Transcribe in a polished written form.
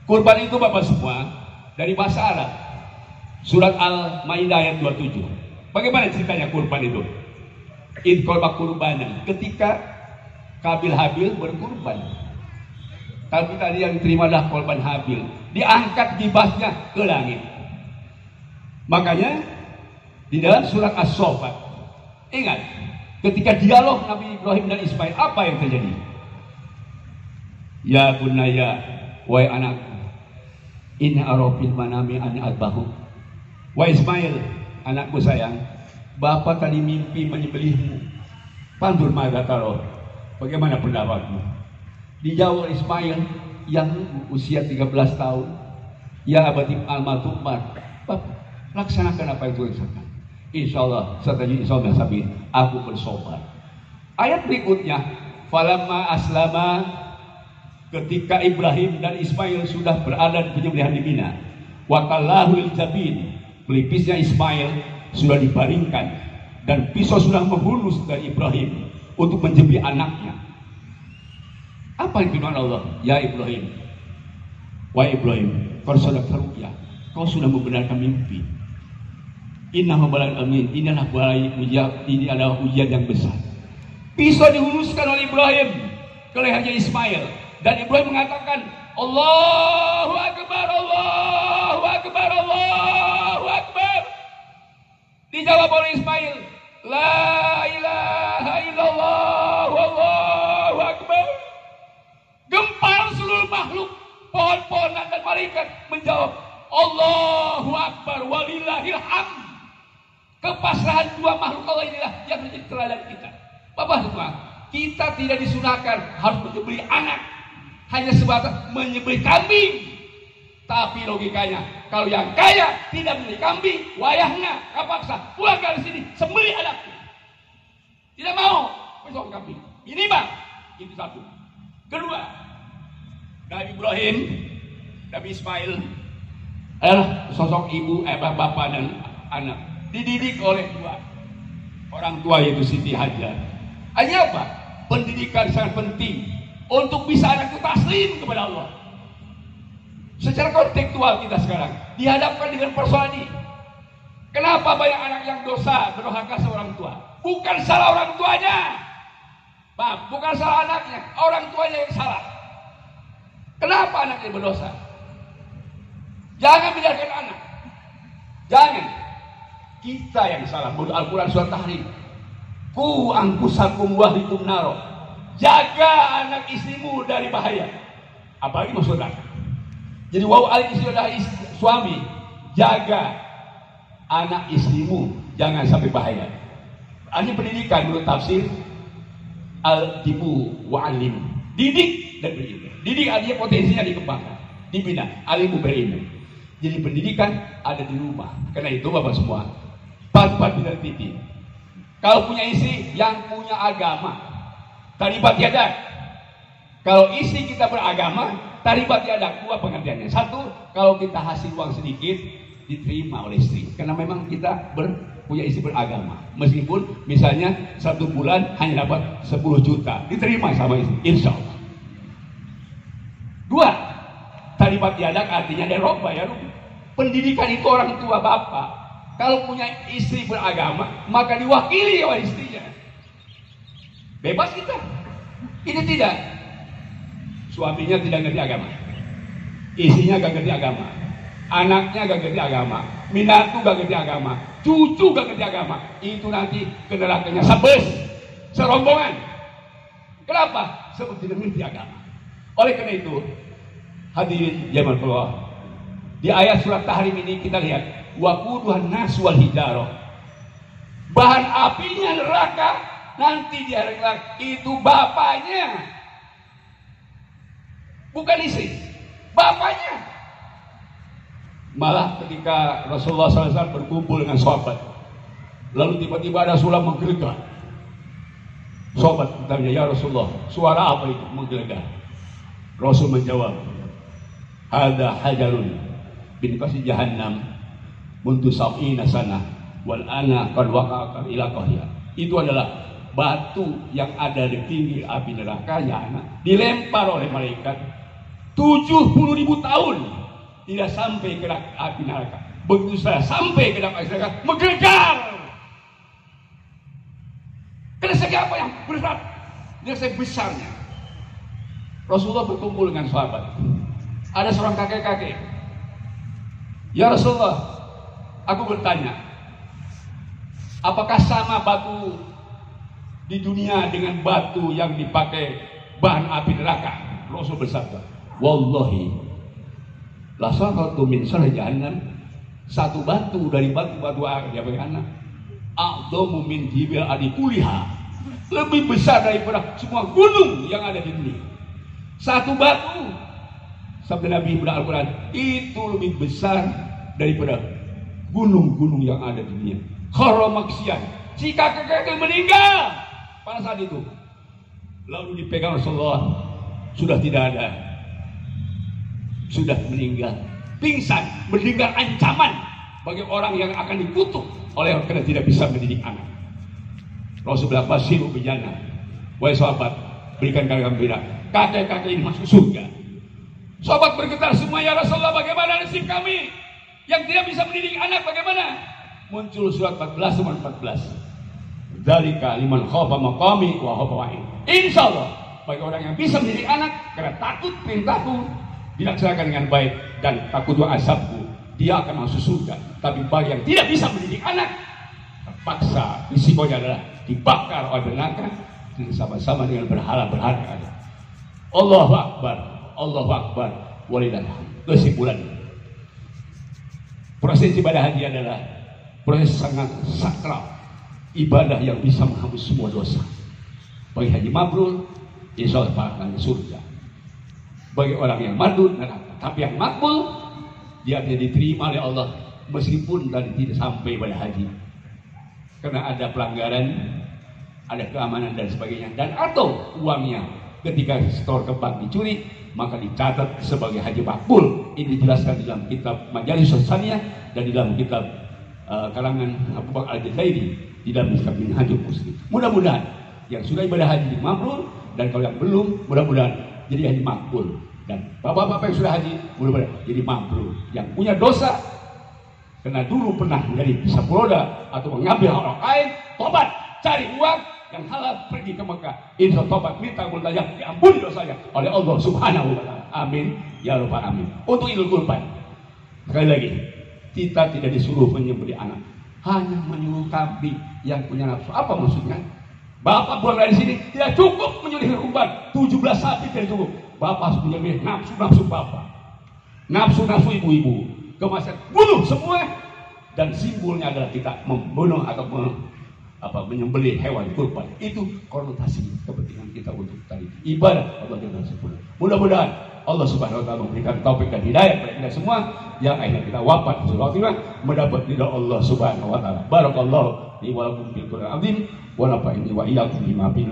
Kurban itu Bapak semua dari bahasa Arab. Surat Al-Maidah ayat 27. Bagaimana ceritanya kurban itu? Id qurba kurbanan. Ketika Kabil Habil berkurban. Tapi tadi yang terimalah korban Habil, diangkat gibahnya ke langit. Makanya di dalam surat As-Saffat, ingat ketika dialog Nabi Ibrahim dan Ismail, apa yang terjadi? Ya bunaya, wahai anakku, inna arafil manami an adbahu. Wahai Ismail, anakku sayang, bapak tadi mimpi menyembelihmu. Pandur mada taruh. Bagaimana pendapatmu? Dijawab Ismail yang usia 13 tahun. Ya abadi al-matumar. Laksanakan apa yang Tuhan katakan. Insyaallah satajid insyaallah sabit. Aku bersobat. Ayat berikutnya, falamma aslama, ketika Ibrahim dan Ismail sudah berada di penyembelihan di Mina. Wa tallahu lil jabin. Pelipisnya Ismail sudah dibaringkan dan pisau sudah menghunus dari Ibrahim untuk menjembelih anaknya. Apa yang firman Allah? Ya Ibrahim, wahai Ibrahim, kau sudah teruya, kau sudah membenarkan mimpi. Inna mabalal amin, inilah ujian, ini adalah ujian yang besar. Pisau dihunuskan oleh Ibrahim ke lehernya Ismail, dan Ibrahim mengatakan, Allahu Akbar, Allahu Akbar, Allahu Akbar. Dijawab oleh Ismail, La ilaha illallah, Allahu Akbar. Gempar seluruh makhluk, pohon-pohonan dan malaikat menjawab, Allahu Akbar walillahil hamd. Kepasrahan dua makhluk Allah inilah yang menjadi teladan kita. Bapak semua, kita tidak disunahkan harus menyembelih anak, hanya sebatas menyembelih kambing. Tapi logikanya, kalau yang kaya tidak menyembelih kambing, wayahnya kapaksa pulang dari sini sembelih anaknya. Tidak mau besok kambing. Minimal itu satu. Kedua, Nabi Ibrahim, Nabi Ismail adalah sosok ibu, bapak dan anak, dididik oleh dua orang tua, yaitu Siti Hajar. Hanya apa? Pendidikan sangat penting untuk bisa anak itu taslim kepada Allah. Secara kontekstual kita sekarang dihadapkan dengan persoalan ini. Kenapa banyak anak yang dosa berdurhaka seorang tua? Bukan salah orang tuanya, bukan salah anaknya, orang tuanya yang salah. Kenapa anaknya berdosa? Jangan biarkan anak. Jangan. Kita yang salah. Menurut Al-Quran surat Tahrim. Ku angkusakum wahlikum naro. Jaga anak istrimu dari bahaya. Apalagi maksudnya. Jadi waw istri adalah suami. Jaga anak istrimu. Jangan sampai bahaya. Ini pendidikan menurut tafsir Al-Dibu wa'alim. Didik dan berilmu. Didik artinya potensinya dikembangkan, dibina, alimu berilmu. Jadi pendidikan ada di rumah. Karena itu Bapak semua, pas-pas tidak titik. Kalau punya istri yang punya agama, taribat tiada. Kalau istri kita beragama, taribat tiada. Dua pengertiannya. Satu, kalau kita hasil uang sedikit, diterima oleh istri. Karena memang kita punya istri beragama. Meskipun misalnya 1 bulan hanya dapat 10 juta, diterima sama istri, insya Allah. Dua, taribat tiadak artinya deroba ya. Pendidikan itu orang tua bapak. Kalau punya istri beragama, maka diwakili oleh istrinya. Bebas kita. Ini tidak. Suaminya tidak ngerti agama. Istrinya gak ngerti agama. Anaknya gak ngerti agama. Minatu gak ngerti agama. Cucu gak ngerti agama. Itu nanti ke nerakanya sebes. Serombongan. Kenapa? Sebab tidak ngerti agama. Oleh karena itu, hadirin jamaah Allah, di ayat surat Tahrim ini kita lihat waquduhan nas wal hijarah. Bahan apinya neraka nanti di hari kelak itu bapaknya. Bukan istri, bapaknya. Malah ketika Rasulullah SAW berkumpul dengan sahabat, lalu tiba-tiba ada suara menggelegar. Sahabat bertanya, ya Rasulullah, suara apa itu menggelegar? Rasul menjawab, ada hajarun bin qasi jahannam mundu sab'ina sanah wal ana qad waqa'a ila qahya. Itu adalah batu yang ada di pinggir api neraka, ya anak, dilempar oleh malaikat 70.000 tahun tidak sampai ke api neraka. Begitu saya sampai ke api neraka, menggelegar. Karena segi apa yang berat? Dari segi besarnya. Rasulullah berkumpul dengan sahabat. Ada seorang kakek-kakek. Ya Rasulullah, aku bertanya, apakah sama batu di dunia dengan batu yang dipakai bahan api neraka? Rasul bersabda, wallahi la saqatu min sarh jahannam, satu batu dari batu-batu api anak a'dhamu min jibil adi kuliha, lebih besar daripada semua gunung yang ada di dunia. Satu batu, sabda Nabi pada Al-Quran, itu lebih besar daripada gunung-gunung yang ada di dunia. Khoromaksian, si kakek-kakek meninggal pada saat itu, lalu dipegang Rasulullah, sudah tidak ada, sudah meninggal, pingsan, mendengar ancaman bagi orang yang akan dikutuk oleh orang karena tidak bisa mendidik anak. Rasulullah basiru bijana, wahai sahabat, berikan kalian gembira, kakek-kakek ini masuk surga. Sahabat bergetar semua, ya Rasulullah, bagaimana nasib kami yang tidak bisa mendidik anak, bagaimana? Muncul surat 14 nomor 14. Dzalika liman khafa maqami wa khafa wa'id. Insyaallah bagi orang yang bisa mendidik anak karena takut perintahku dilaksanakan dengan baik dan takut azabku, dia akan masuk surga. Tapi bagi yang tidak bisa mendidik anak, terpaksa risikonya adalah dibakar oleh neraka sama-sama dengan berhala-berhala. Allahu Akbar, Allahu Akbar, walillahil hamd. Kesimpulan, proses ibadah haji adalah proses sangat sakral, ibadah yang bisa menghapus semua dosa. Bagi haji mabrur, insya Allah pahalanya surga. Bagi orang yang mardud, neraka. Tapi yang makbul, dia akan diterima oleh Allah meskipun tadi tidak sampai pada haji, karena ada pelanggaran, ada keamanan dan sebagainya, dan atau uangnya ketika setor ke bank dicuri, maka dicatat sebagai haji makbul. Ini dijelaskan dalam kitab Majalis Saniyah dan di dalam kitab karangan Abu Bakar Al-Jazairi di dalam kitab Minhajul Muslim. Mudah-mudahan yang sudah ibadah haji makbul, dan kalau yang belum, mudah-mudahan jadi haji makbul. Dan bapak-bapak yang sudah haji, mudah-mudahan jadi makbul. Yang punya dosa karena dulu pernah menjadi sapu roda atau mengambil hak orang lain, tobat, cari uang yang halal, pergi ke Mekah, insya Allah tobat, minta muntajah, diampuni dosanya oleh Allah Subhanahu wa Ta'ala. Amin ya rabbal alamin. Untuk Idul Kurban, sekali lagi, kita tidak disuruh menyembelih anak, hanya menyuruh kambing yang punya nafsu. Apa maksudnya? Bapak buang dari sini tidak cukup menyembelih kurban 17 sapi, tidak cukup. Bapak harus menyembelih nafsu-nafsu bapak, nafsu-nafsu ibu-ibu, kemasan bunuh semua, dan simbolnya adalah kita membunuh atau menyembelih hewan kurban. Itu konotasi kepentingan kita untuk tadi ibadah Allah yang sempurna. Mudah-mudahan Allah Subhanahu wa Ta'ala memberikan taufik dan hidayah kepada kita semua, yang akhirnya kita wafat mendapat ridha Allah Subhanahu wa Ta'ala. Barakallahu li wa lakum bil Qur'an azim wa nafa'ani wa iyyakum bima fihi.